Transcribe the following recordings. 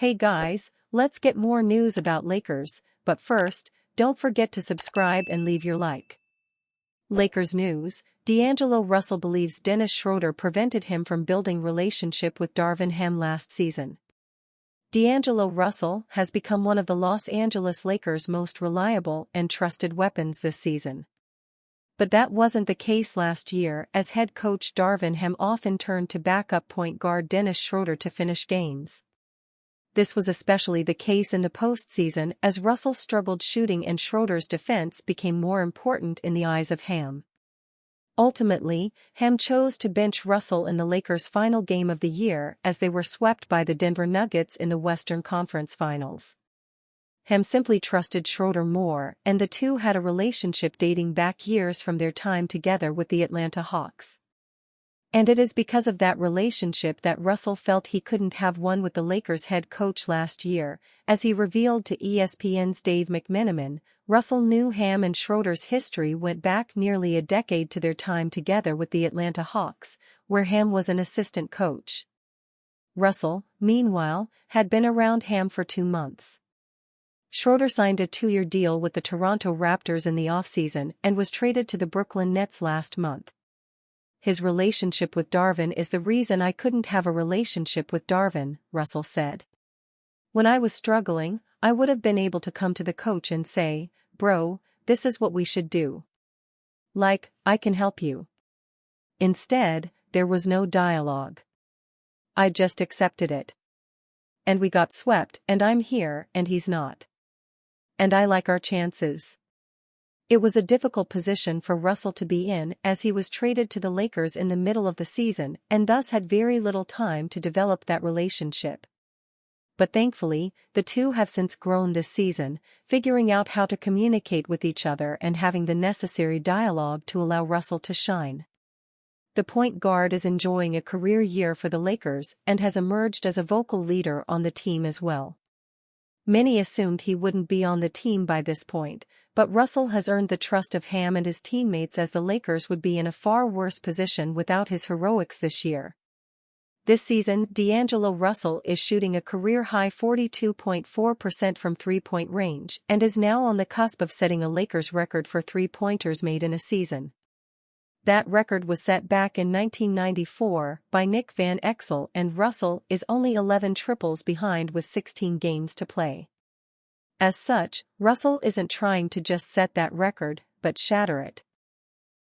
Hey guys, let's get more news about Lakers, but first, don't forget to subscribe and leave your like. Lakers news: D'Angelo Russell believes Dennis Schroeder prevented him from building relationship with Darvin Ham last season. D'Angelo Russell has become one of the Los Angeles Lakers' most reliable and trusted weapons this season. But that wasn't the case last year, as head coach Darvin Ham often turned to backup point guard Dennis Schroeder to finish games. This was especially the case in the postseason, as Russell struggled shooting and Schroeder's defense became more important in the eyes of Ham. Ultimately, Ham chose to bench Russell in the Lakers' final game of the year as they were swept by the Denver Nuggets in the Western Conference Finals. Ham simply trusted Schroeder more, and the two had a relationship dating back years from their time together with the Atlanta Hawks. And it is because of that relationship that Russell felt he couldn't have one with the Lakers head coach last year. As he revealed to ESPN's Dave McMenamin, Russell knew Ham and Schroeder's history went back nearly a decade to their time together with the Atlanta Hawks, where Ham was an assistant coach. Russell, meanwhile, had been around Ham for 2 months. Schroeder signed a 2-year deal with the Toronto Raptors in the offseason and was traded to the Brooklyn Nets last month. His relationship with Darvin is the reason I couldn't have a relationship with Darvin, Russell said. When I was struggling, I would have been able to come to the coach and say, "Bro, this is what we should do. Like, I can help you." Instead, there was no dialogue. I just accepted it. And we got swept, and I'm here and he's not. And I like our chances. It was a difficult position for Russell to be in, as he was traded to the Lakers in the middle of the season and thus had very little time to develop that relationship. But thankfully, the two have since grown this season, figuring out how to communicate with each other and having the necessary dialogue to allow Russell to shine. The point guard is enjoying a career year for the Lakers and has emerged as a vocal leader on the team as well. Many assumed he wouldn't be on the team by this point, but Russell has earned the trust of Ham and his teammates, as the Lakers would be in a far worse position without his heroics this year. This season, D'Angelo Russell is shooting a career-high 42.4% from three-point range and is now on the cusp of setting a Lakers record for three-pointers made in a season. That record was set back in 1994 by Nick Van Exel, and Russell is only 11 triples behind with 16 games to play. As such, Russell isn't trying to just set that record, but shatter it.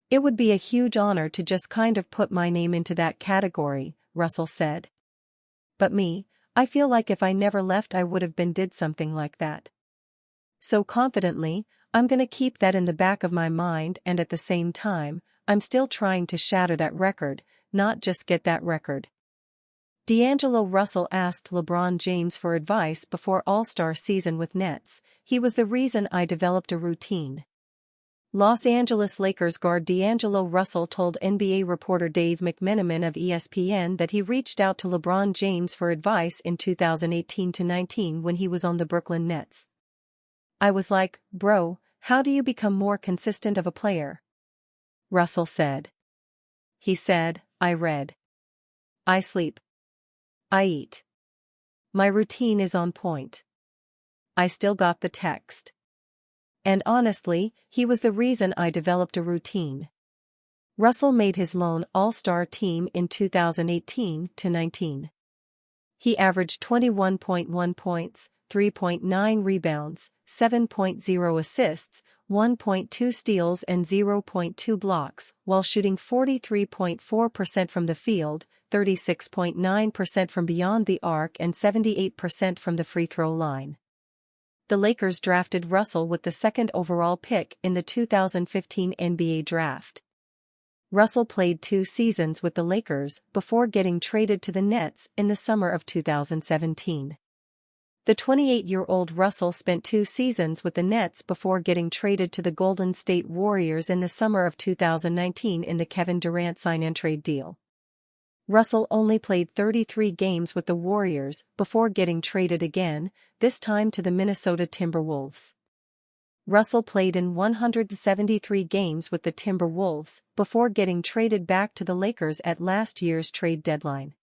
"It would be a huge honor to just kind of put my name into that category," Russell said. "But me, I feel like if I never left I would have did something like that. So confidently, I'm gonna keep that in the back of my mind, and at the same time, I'm still trying to shatter that record, not just get that record." D'Angelo Russell asked LeBron James for advice before All-Star season with Nets. "He was the reason I developed a routine." Los Angeles Lakers guard D'Angelo Russell told NBA reporter Dave McMenamin of ESPN that he reached out to LeBron James for advice in 2018-19 when he was on the Brooklyn Nets. "I was like, bro, how do you become more consistent of a player?" Russell said. He said, "I read. I sleep. I eat. My routine is on point. I still got the text." And honestly, he was the reason I developed a routine. Russell made his lone All-Star team in 2018-19. He averaged 21.1 points, 3.9 rebounds, 7.0 assists, 1.2 steals and 0.2 blocks, while shooting 43.4% from the field, 36.9% from beyond the arc and 78% from the free throw line. The Lakers drafted Russell with the second overall pick in the 2015 NBA draft. Russell played 2 seasons with the Lakers before getting traded to the Nets in the summer of 2017. The 28-year-old Russell spent 2 seasons with the Nets before getting traded to the Golden State Warriors in the summer of 2019 in the Kevin Durant sign-and-trade deal. Russell only played 33 games with the Warriors before getting traded again, this time to the Minnesota Timberwolves. Russell played in 173 games with the Timberwolves before getting traded back to the Lakers at last year's trade deadline.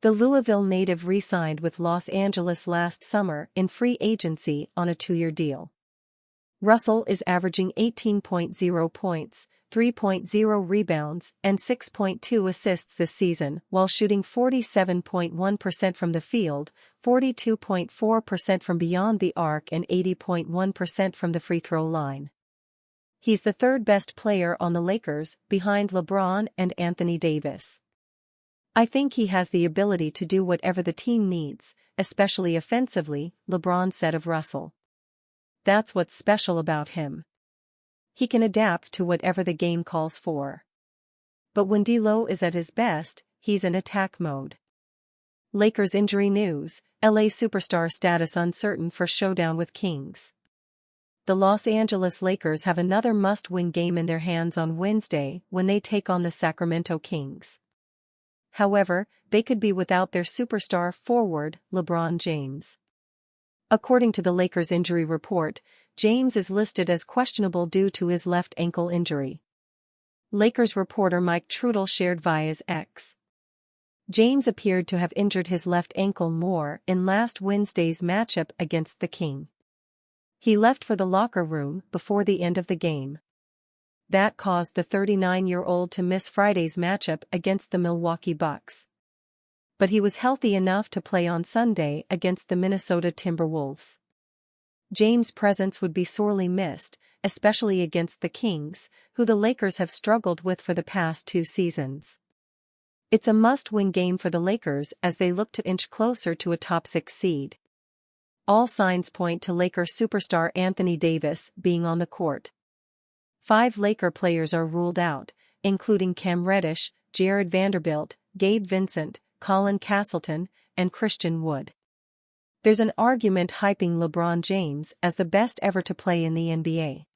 The Louisville native re-signed with Los Angeles last summer in free agency on a 2-year deal. Russell is averaging 18.0 points, 3.0 rebounds, and 6.2 assists this season while shooting 47.1% from the field, 42.4% from beyond the arc and 80.1% from the free throw line. He's the third best player on the Lakers, behind LeBron and Anthony Davis. I think he has the ability to do whatever the team needs, especially offensively, LeBron said of Russell. That's what's special about him. He can adapt to whatever the game calls for. But when D'Lo is at his best, he's in attack mode. Lakers injury news: LA superstar status uncertain for showdown with Kings. The Los Angeles Lakers have another must-win game in their hands on Wednesday when they take on the Sacramento Kings. However, they could be without their superstar forward, LeBron James. According to the Lakers injury report, James is listed as questionable due to his left ankle injury. Lakers reporter Mike Trudell shared via his X. James appeared to have injured his left ankle more in last Wednesday's matchup against the King. He left for the locker room before the end of the game. That caused the 39-year-old to miss Friday's matchup against the Milwaukee Bucks. But he was healthy enough to play on Sunday against the Minnesota Timberwolves. James' presence would be sorely missed, especially against the Kings, who the Lakers have struggled with for the past 2 seasons. It's a must-win game for the Lakers as they look to inch closer to a top 6 seed. All signs point to Lakers superstar Anthony Davis being on the court. 5 Laker players are ruled out, including Cam Reddish, Jared Vanderbilt, Gabe Vincent, Colin Castleton, and Christian Wood. There's an argument hyping LeBron James as the best ever to play in the NBA.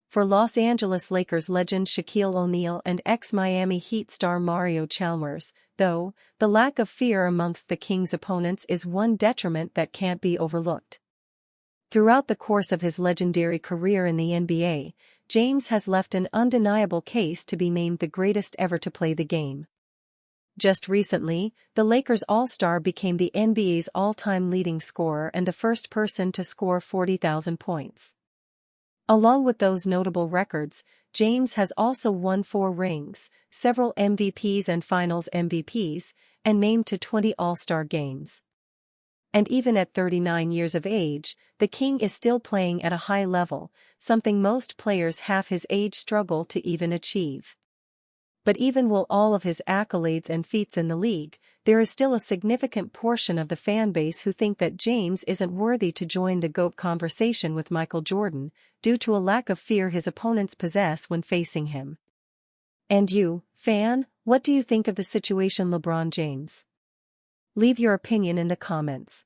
For Los Angeles Lakers legend Shaquille O'Neal and ex-Miami Heat star Mario Chalmers, though, the lack of fear amongst the Kings' opponents is one detriment that can't be overlooked. Throughout the course of his legendary career in the NBA, James has left an undeniable case to be named the greatest ever to play the game. Just recently, the Lakers All-Star became the NBA's all-time leading scorer and the first person to score 40,000 points. Along with those notable records, James has also won 4 rings, several MVPs and Finals MVPs, and named to 20 All-Star games. And even at 39 years of age, the King is still playing at a high level, something most players half his age struggle to even achieve. But even with all of his accolades and feats in the league, there is still a significant portion of the fan base who think that James isn't worthy to join the GOAT conversation with Michael Jordan, due to a lack of fear his opponents possess when facing him. And you, fan, what do you think of the situation LeBron James? Leave your opinion in the comments.